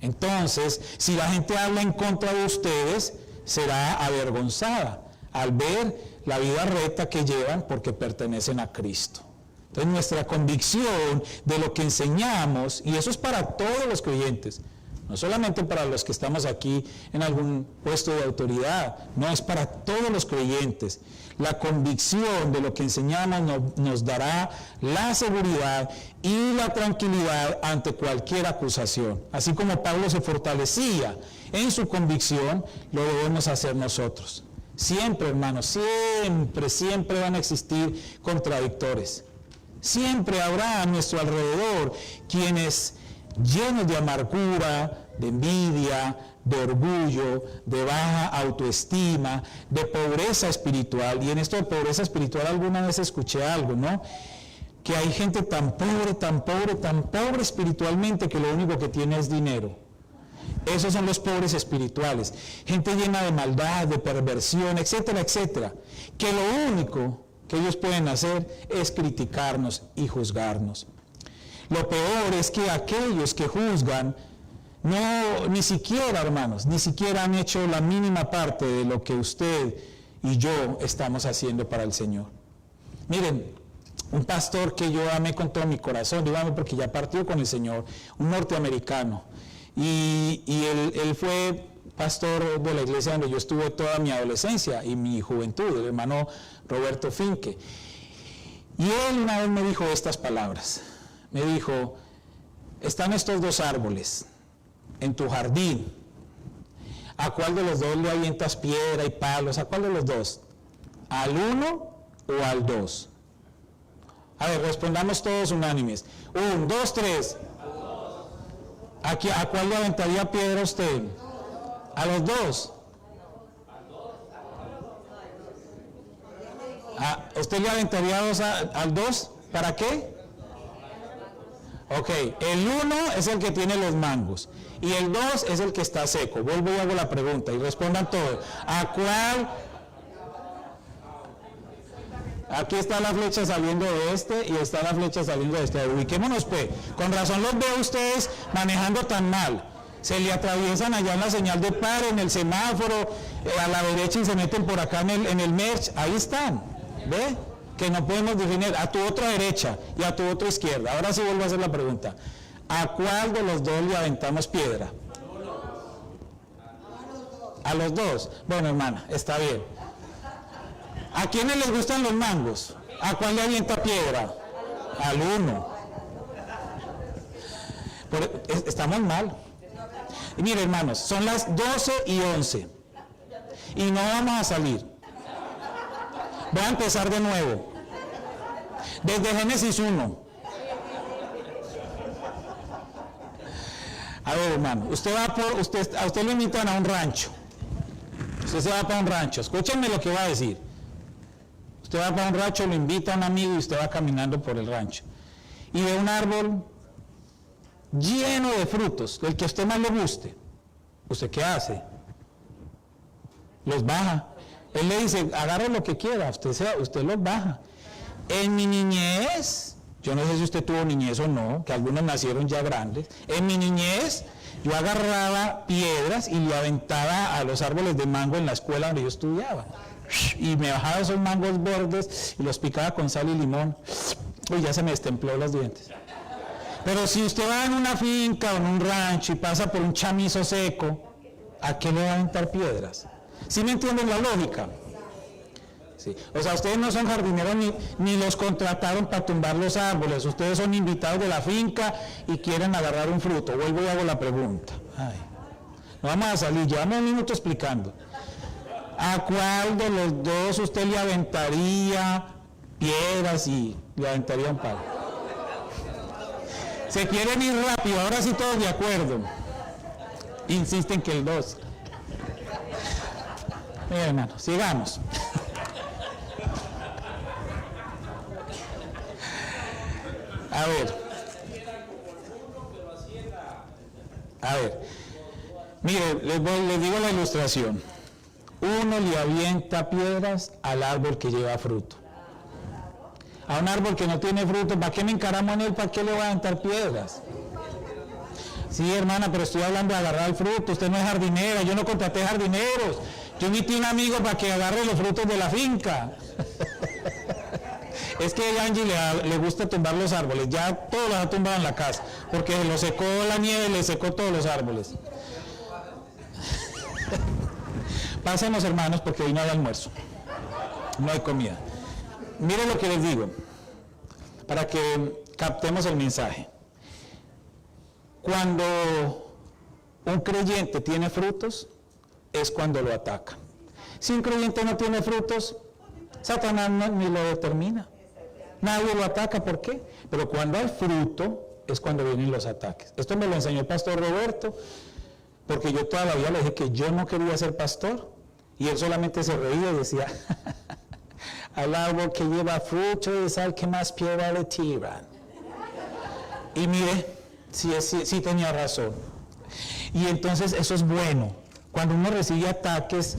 Entonces, si la gente habla en contra de ustedes, será avergonzada al ver la vida recta que llevan porque pertenecen a Cristo. Entonces, nuestra convicción de lo que enseñamos, y eso es para todos los creyentes, no solamente para los que estamos aquí en algún puesto de autoridad, no, es para todos los creyentes. La convicción de lo que enseñamos nos dará la seguridad y la tranquilidad ante cualquier acusación. Así como Pablo se fortalecía en su convicción, lo debemos hacer nosotros. Siempre, hermanos, siempre van a existir contradictores. Siempre habrá a nuestro alrededor quienes, llenos de amargura, de envidia, de orgullo, de baja autoestima, de pobreza espiritual. Y en esto de pobreza espiritual alguna vez escuché algo, ¿no? Que hay gente tan pobre espiritualmente que lo único que tiene es dinero. Esos son los pobres espirituales. Gente llena de maldad, de perversión, etcétera, etcétera. Que lo único que ellos pueden hacer es criticarnos y juzgarnos. Lo peor es que aquellos que juzgan, ni siquiera, hermanos, ni siquiera han hecho la mínima parte de lo que usted y yo estamos haciendo para el Señor. Miren, un pastor que yo amé con todo mi corazón, dígame porque ya partió con el Señor, un norteamericano, y él fue pastor de la iglesia donde yo estuve toda mi adolescencia y mi juventud, el hermano Roberto Finke. Y él una vez me dijo estas palabras. Me dijo, están estos dos árboles en tu jardín. ¿A cuál de los dos le avientas piedra y palos? ¿A cuál de los dos? ¿Al uno o al dos? A ver, respondamos todos unánimes. 1, 2, 3. ¿A cuál le aventaría piedra usted? ¿A los dos? ¿Usted le aventaría al dos? ¿Para qué? Ok, el 1 es el que tiene los mangos y el 2 es el que está seco. Vuelvo y hago la pregunta y respondan todos. ¿A cuál? Aquí está la flecha saliendo de este y está la flecha saliendo de este. Ubiquémonos, pues. Con razón los veo ustedes manejando tan mal. Se le atraviesan allá en la señal de par, en el semáforo, a la derecha y se meten por acá en el merch. Ahí están. ¿Ve? Que no podemos definir a tu otra derecha y a tu otra izquierda. Ahora sí vuelvo a hacer la pregunta. ¿A cuál de los dos le aventamos piedra? ¿A los dos? Bueno, hermana, está bien. ¿A quiénes les gustan los mangos? ¿A cuál le avienta piedra? Al 1. Estamos mal. Y mire, hermanos, son las 12:11 y no vamos a salir. Voy a empezar de nuevo. Desde Génesis 1. A ver, hermano, a usted lo invitan a un rancho. Usted se va para un rancho. Escúchenme lo que va a decir. Usted va para un rancho, lo invita a un amigo y usted va caminando por el rancho. Y ve un árbol lleno de frutos, el que a usted más le guste. ¿Usted qué hace? Los baja. Él le dice, agarre lo que quiera, usted los baja. En mi niñez, yo no sé si usted tuvo niñez o no, que algunos nacieron ya grandes. En mi niñez, yo agarraba piedras y le aventaba a los árboles de mango en la escuela donde yo estudiaba. Y me bajaba esos mangos verdes y los picaba con sal y limón. Uy, ya se me destempló los dientes. Pero si usted va en una finca o en un rancho y pasa por un chamizo seco, ¿a qué le va a aventar piedras? ¿Sí me entienden la lógica? Sí. O sea, ustedes no son jardineros ni los contrataron para tumbar los árboles. Ustedes son invitados de la finca y quieren agarrar un fruto. Vuelvo y hago la pregunta. Ay, no vamos a salir, llevamos un minuto explicando. ¿A cuál de los dos usted le aventaría piedras y le aventaría un palo? Se quieren ir rápido, ahora sí todos de acuerdo. Insisten que el 2. Mira, hermano, sigamos. A ver, mire, les digo la ilustración. Uno le avienta piedras al árbol que lleva fruto. A un árbol que no tiene fruto, ¿para qué me encaramo en él? ¿Para qué le voy a aventar piedras? Sí, hermana, pero estoy hablando de agarrar el fruto. Usted no es jardinera, yo no contraté jardineros. Yo invité a un amigo para que agarre los frutos de la finca. Es que a Angie le gusta tumbar los árboles, ya todos los ha tumbado en la casa, porque lo secó la nieve, le secó todos los árboles. Pasemos, hermanos, porque hoy no hay almuerzo, no hay comida. Miren lo que les digo, para que captemos el mensaje. Cuando un creyente tiene frutos, es cuando lo atacan. Si un creyente no tiene frutos, Satanás ni lo determina. Nadie lo ataca, ¿por qué? Pero cuando hay fruto, es cuando vienen los ataques. Esto me lo enseñó el pastor Roberto, porque yo toda la vida le dije que yo no quería ser pastor, y él solamente se reía y decía, al árbol que lleva fruto es al que más piedra le tiran. Y mire, sí tenía razón. Y entonces eso es bueno. Cuando uno recibe ataques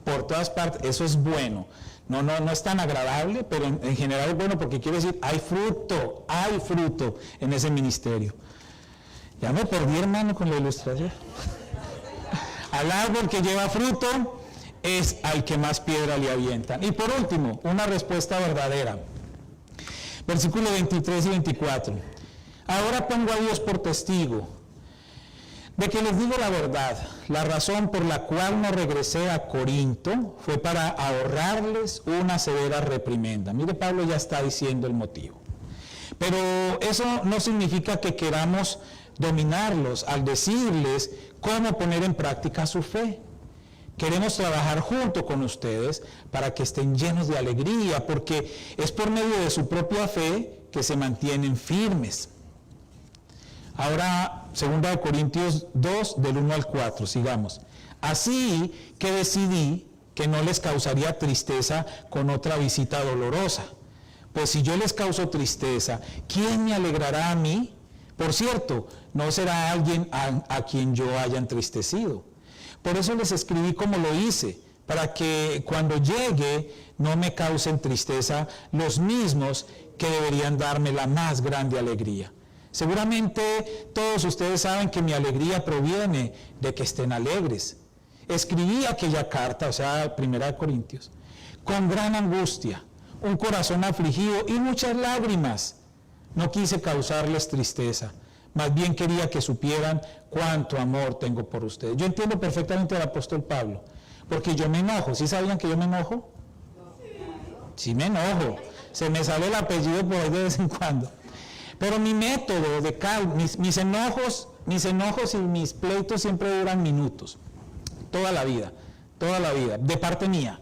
por todas partes, eso es bueno. No es tan agradable, pero en general es bueno porque quiere decir, hay fruto en ese ministerio. Ya me perdí, hermano, con la ilustración. Al árbol que lleva fruto es al que más piedra le avientan. Y por último, una respuesta verdadera. Versículos 23 y 24. Ahora pongo a Dios por testigo de que les digo la verdad. La razón por la cual no regresé a Corinto fue para ahorrarles una severa reprimenda. Mire, Pablo ya está diciendo el motivo. Pero eso no significa que queramos dominarlos al decirles cómo poner en práctica su fe. Queremos trabajar junto con ustedes para que estén llenos de alegría, porque es por medio de su propia fe que se mantienen firmes. Ahora, 2 Corintios 2, del 1 al 4, sigamos. Así que decidí que no les causaría tristeza con otra visita dolorosa. Pues si yo les causo tristeza, ¿quién me alegrará a mí? Por cierto, no será alguien a quien yo haya entristecido. Por eso les escribí como lo hice, para que cuando llegue no me causen tristeza los mismos que deberían darme la más grande alegría. Seguramente todos ustedes saben que mi alegría proviene de que estén alegres. Escribí aquella carta, o sea, 1 Corintios, con gran angustia, un corazón afligido y muchas lágrimas. No quise causarles tristeza, más bien quería que supieran cuánto amor tengo por ustedes. Yo entiendo perfectamente al apóstol Pablo, porque yo me enojo. ¿Sí sabían que yo me enojo? Sí me enojo. Se me sale el apellido por ahí de vez en cuando. Pero mi método de calma, mis enojos y mis pleitos siempre duran minutos. Toda la vida, de parte mía.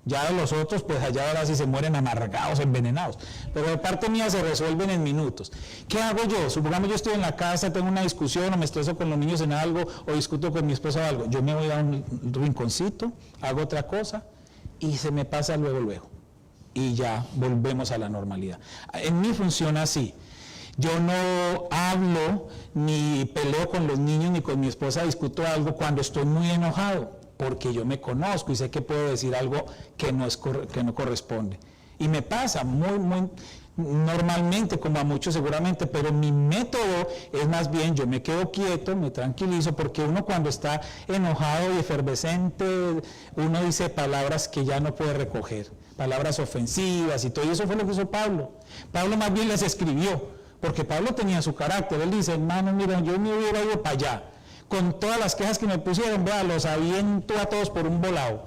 Ya los otros, pues allá ahora sí se mueren amargados, envenenados. Pero de parte mía se resuelven en minutos. ¿Qué hago yo? Supongamos yo estoy en la casa, tengo una discusión o me estreso con los niños en algo o discuto con mi esposa o algo. Yo me voy a un rinconcito, hago otra cosa y se me pasa luego. Y ya volvemos a la normalidad. En mí funciona así. Yo no hablo ni peleo con los niños ni con mi esposa, discuto algo cuando estoy muy enojado, porque yo me conozco y sé que puedo decir algo que no corresponde. Y me pasa muy normalmente, como a muchos seguramente, pero mi método es más bien, yo me quedo quieto, me tranquilizo, porque uno cuando está enojado y efervescente, uno dice palabras que ya no puede recoger, palabras ofensivas y todo, y eso fue lo que hizo Pablo. Pablo más bien les escribió, porque Pablo tenía su carácter. Él dice, hermano, mira, yo me hubiera ido para allá, con todas las quejas que me pusieron, vea, los aviento a todos por un volado.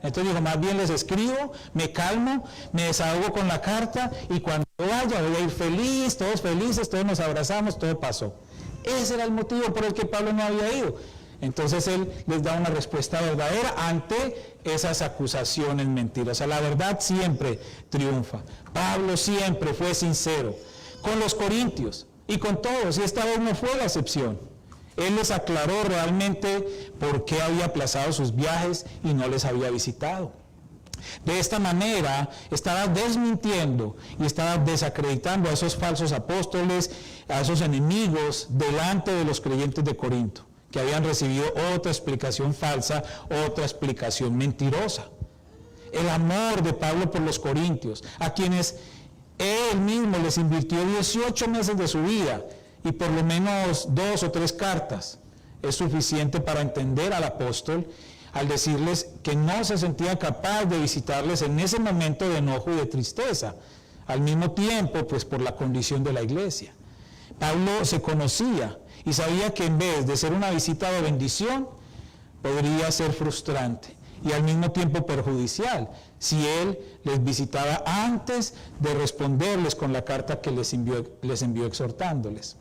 Entonces dijo, más bien les escribo, me calmo, me desahogo con la carta y cuando vaya voy a ir feliz, todos felices, todos nos abrazamos, todo pasó. Ese era el motivo por el que Pablo no había ido. Entonces él les da una respuesta verdadera ante esas acusaciones mentirosas. La verdad siempre triunfa. Pablo siempre fue sincero con los corintios y con todos, y esta vez no fue la excepción. Él les aclaró realmente por qué había aplazado sus viajes y no les había visitado. De esta manera estaba desmintiendo y estaba desacreditando a esos falsos apóstoles, a esos enemigos delante de los creyentes de Corinto, que habían recibido otra explicación falsa, otra explicación mentirosa. El amor de Pablo por los corintios, a quienes él mismo les invirtió 18 meses de su vida, y por lo menos 2 o 3 cartas, es suficiente para entender al apóstol al decirles que no se sentía capaz de visitarles en ese momento de enojo y de tristeza, al mismo tiempo, pues por la condición de la iglesia. Pablo se conocía y sabía que en vez de ser una visita de bendición, podría ser frustrante y al mismo tiempo perjudicial si él les visitaba antes de responderles con la carta que les envió exhortándoles.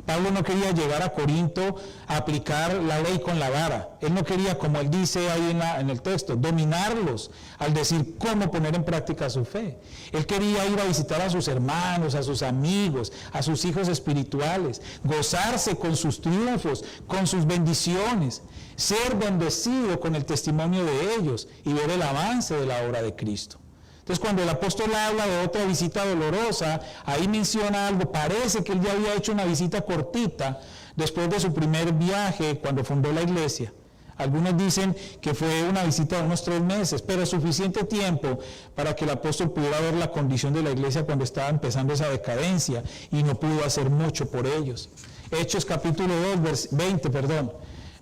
Pablo no quería llegar a Corinto a aplicar la ley con la vara. Él no quería, como él dice ahí en el texto, dominarlos al decir cómo poner en práctica su fe. Él quería ir a visitar a sus hermanos, a sus amigos, a sus hijos espirituales, gozarse con sus triunfos, con sus bendiciones, ser bendecido con el testimonio de ellos y ver el avance de la obra de Cristo. Entonces, cuando el apóstol habla de otra visita dolorosa, ahí menciona algo, parece que él ya había hecho una visita cortita después de su primer viaje cuando fundó la iglesia. Algunos dicen que fue una visita de unos 3 meses, pero suficiente tiempo para que el apóstol pudiera ver la condición de la iglesia cuando estaba empezando esa decadencia y no pudo hacer mucho por ellos. Hechos capítulo 2,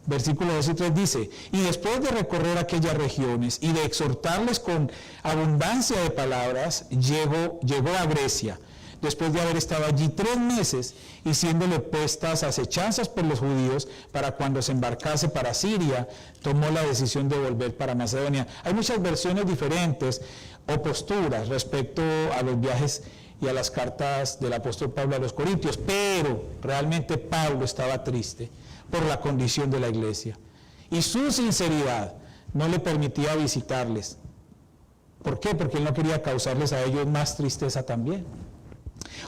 versículo 2 y 3 dice, y después de recorrer aquellas regiones y de exhortarles con abundancia de palabras, llegó a Grecia, después de haber estado allí 3 meses y siéndole puestas acechanzas por los judíos para cuando se embarcase para Siria, tomó la decisión de volver para Macedonia. Hay muchas versiones diferentes o posturas respecto a los viajes y a las cartas del apóstol Pablo a los Corintios, pero realmente Pablo estaba triste por la condición de la iglesia. Y su sinceridad no le permitía visitarles. ¿Por qué? Porque él no quería causarles a ellos más tristeza también.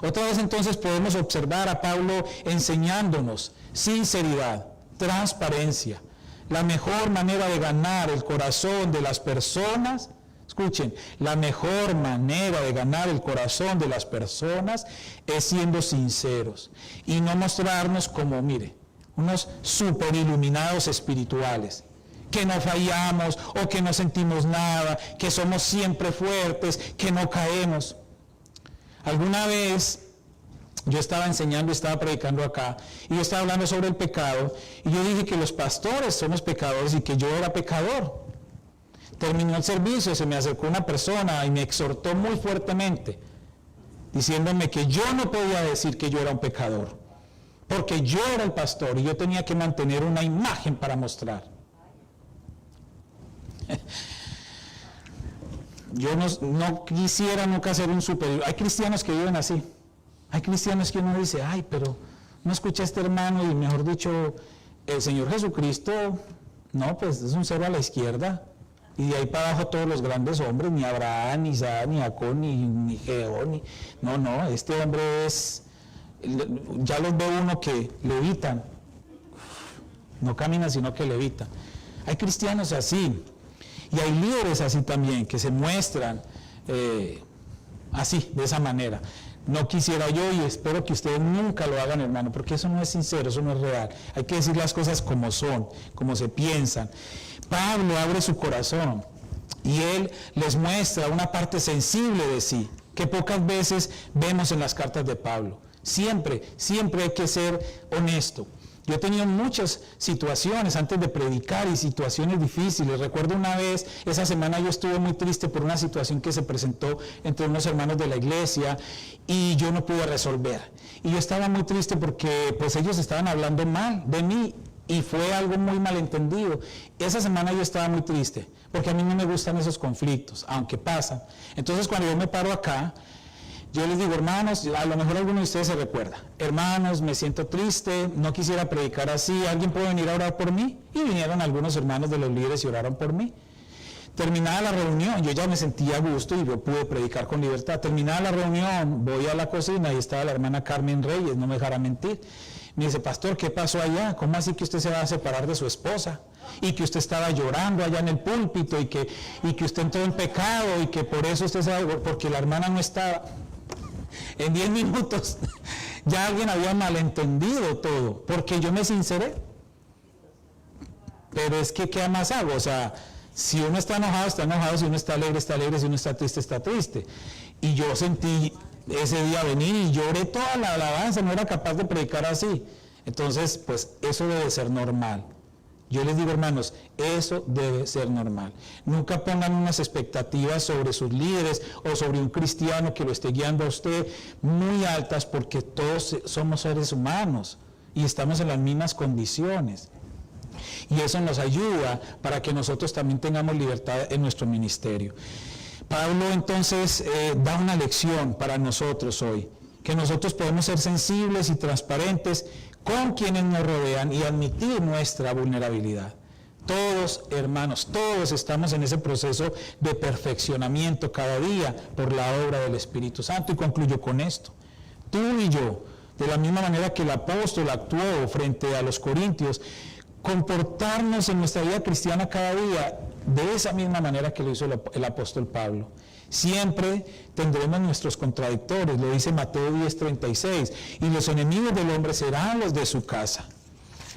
Otra vez entonces podemos observar a Pablo enseñándonos sinceridad, transparencia, la mejor manera de ganar el corazón de las personas. Escuchen, la mejor manera de ganar el corazón de las personas es siendo sinceros y no mostrarnos como, mire, unos super iluminados espirituales, que no fallamos o que no sentimos nada, que somos siempre fuertes, que no caemos. Alguna vez yo estaba enseñando, estaba predicando acá, y yo estaba hablando sobre el pecado, y yo dije que los pastores somos pecadores y que yo era pecador. Terminó el servicio, se me acercó una persona y me exhortó muy fuertemente, diciéndome que yo no podía decir que yo era un pecador, porque yo era el pastor y yo tenía que mantener una imagen para mostrar. Yo no quisiera nunca ser un superior. Hay cristianos que viven así. Hay cristianos que uno dice, ay, pero no escuché a este hermano y mejor dicho, el Señor Jesucristo, no, pues es un cero a la izquierda. Y de ahí para abajo todos los grandes hombres, ni Abraham, ni Isaac, ni Jacob, ni Gedeón, no, este hombre es, ya los ve uno que levitan, no caminan sino que levitan. Hay cristianos así, y hay líderes así también, que se muestran así, de esa manera. No quisiera yo, y espero que ustedes nunca lo hagan, hermano, porque eso no es sincero, eso no es real. Hay que decir las cosas como son, como se piensan. Pablo abre su corazón y él les muestra una parte sensible de sí, que pocas veces vemos en las cartas de Pablo. Siempre hay que ser honesto. Yo he tenido muchas situaciones antes de predicar y situaciones difíciles. Recuerdo una vez, esa semana yo estuve muy triste por una situación que se presentó entre unos hermanos de la iglesia y yo no pude resolver. Y yo estaba muy triste porque pues ellos estaban hablando mal de mí y fue algo muy malentendido. Esa semana yo estaba muy triste porque a mí no me gustan esos conflictos, aunque pasan. Entonces cuando yo me paro acá, yo les digo, hermanos, a lo mejor alguno de ustedes se recuerda, hermanos, me siento triste, no quisiera predicar así, ¿alguien puede venir a orar por mí? Y vinieron algunos hermanos de los líderes y oraron por mí. Terminada la reunión, yo ya me sentía a gusto y yo pude predicar con libertad. Terminada la reunión, voy a la cocina y estaba la hermana Carmen Reyes, no me dejará mentir. Me dice, pastor, ¿qué pasó allá? ¿Cómo así que usted se va a separar de su esposa? Y que usted estaba llorando allá en el púlpito y que usted entró en pecado y que por eso usted se va, porque la hermana no estaba. En 10 minutos ya alguien había malentendido todo, porque yo me sinceré. Pero es que, ¿qué más hago? O sea, si uno está enojado, si uno está alegre, si uno está triste. Y yo sentí ese día venir y lloré toda la alabanza, no era capaz de predicar así. Entonces, pues eso debe ser normal. Yo les digo, hermanos, eso debe ser normal. Nunca pongan unas expectativas sobre sus líderes o sobre un cristiano que lo esté guiando a usted muy altas, porque todos somos seres humanos y estamos en las mismas condiciones. Y eso nos ayuda para que nosotros también tengamos libertad en nuestro ministerio. Pablo entonces da una lección para nosotros hoy, que nosotros podemos ser sensibles y transparentes con quienes nos rodean y admitir nuestra vulnerabilidad. Todos, hermanos, todos estamos en ese proceso de perfeccionamiento cada día por la obra del Espíritu Santo. Y concluyo con esto. Tú y yo, de la misma manera que el apóstol actuó frente a los corintios, comportarnos en nuestra vida cristiana cada día de esa misma manera que lo hizo el apóstol Pablo. Siempre tendremos nuestros contradictores, lo dice Mateo 10:36, y los enemigos del hombre serán los de su casa.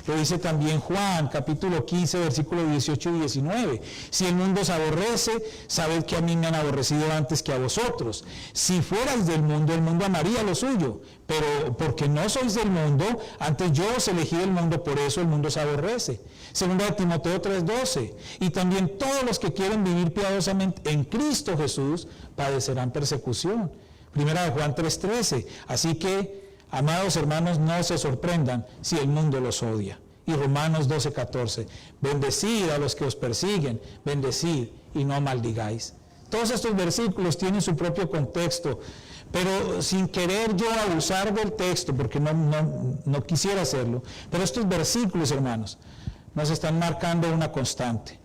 Lo dice también Juan, capítulo 15, versículos 18 y 19. Si el mundo os aborrece, sabed que a mí me han aborrecido antes que a vosotros. Si fuerais del mundo, el mundo amaría lo suyo. Pero porque no sois del mundo, antes yo os elegí del mundo, por eso el mundo os aborrece. Segunda de Timoteo 3:12. Y también todos los que quieren vivir piadosamente en Cristo Jesús padecerán persecución. Primera de Juan 3:13. Así que, amados hermanos, no se sorprendan si el mundo los odia. Y Romanos 12:14, bendecid a los que os persiguen, bendecid y no maldigáis. Todos estos versículos tienen su propio contexto, pero sin querer yo abusar del texto, porque no quisiera hacerlo, pero estos versículos, hermanos, nos están marcando una constante.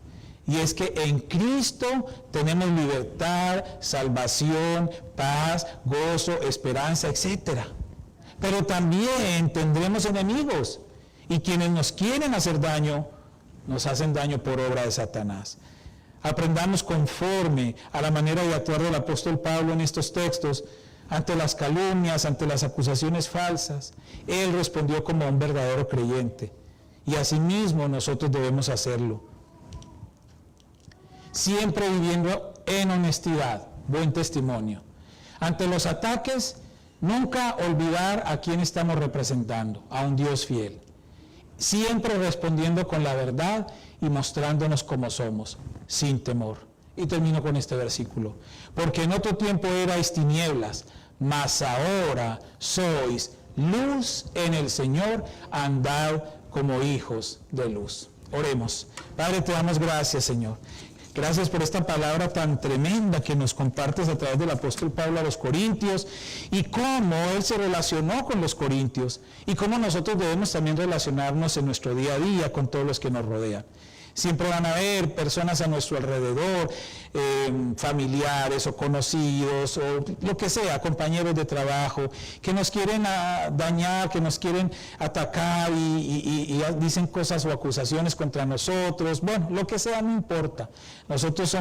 Y es que en Cristo tenemos libertad, salvación, paz, gozo, esperanza, etcétera. Pero también tendremos enemigos, y quienes nos quieren hacer daño, nos hacen daño por obra de Satanás. Aprendamos conforme a la manera de actuar del apóstol Pablo en estos textos, ante las calumnias, ante las acusaciones falsas. Él respondió como un verdadero creyente, y asimismo nosotros debemos hacerlo. Siempre viviendo en honestidad, buen testimonio. Ante los ataques, nunca olvidar a quién estamos representando, a un Dios fiel. Siempre respondiendo con la verdad y mostrándonos como somos, sin temor. Y termino con este versículo. Porque en otro tiempo erais tinieblas, mas ahora sois luz en el Señor, andad como hijos de luz. Oremos. Padre, te damos gracias, Señor. Gracias por esta palabra tan tremenda que nos compartes a través del apóstol Pablo a los Corintios, y cómo él se relacionó con los Corintios y cómo nosotros debemos también relacionarnos en nuestro día a día con todos los que nos rodean. Siempre van a haber personas a nuestro alrededor, familiares o conocidos o lo que sea, compañeros de trabajo, que nos quieren dañar, que nos quieren atacar y dicen cosas o acusaciones contra nosotros. Bueno, lo que sea, no importa. Nosotros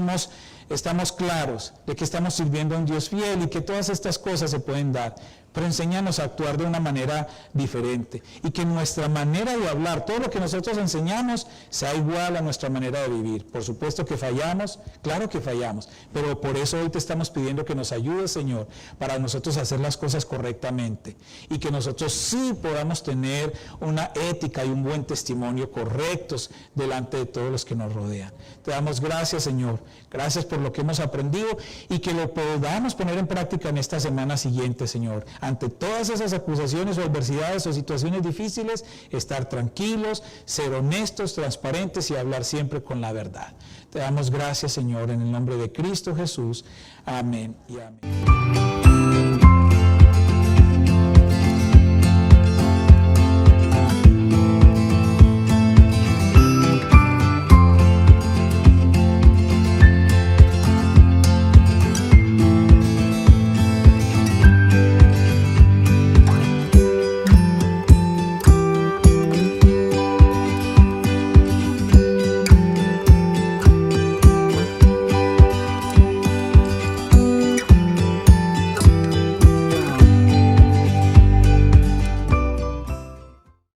estamos claros de que estamos sirviendo a un Dios fiel y que todas estas cosas se pueden dar. Pero enséñanos a actuar de una manera diferente y que nuestra manera de hablar, todo lo que nosotros enseñamos, sea igual a nuestra manera de vivir. Por supuesto que fallamos, claro que fallamos, pero por eso hoy te estamos pidiendo que nos ayudes, Señor, para nosotros hacer las cosas correctamente y que nosotros sí podamos tener una ética y un buen testimonio correctos delante de todos los que nos rodean. Te damos gracias, Señor, gracias por lo que hemos aprendido y que lo podamos poner en práctica en esta semana siguiente, Señor. Ante todas esas acusaciones o adversidades o situaciones difíciles, estar tranquilos, ser honestos, transparentes y hablar siempre con la verdad. Te damos gracias, Señor, en el nombre de Cristo Jesús. Amén y amén.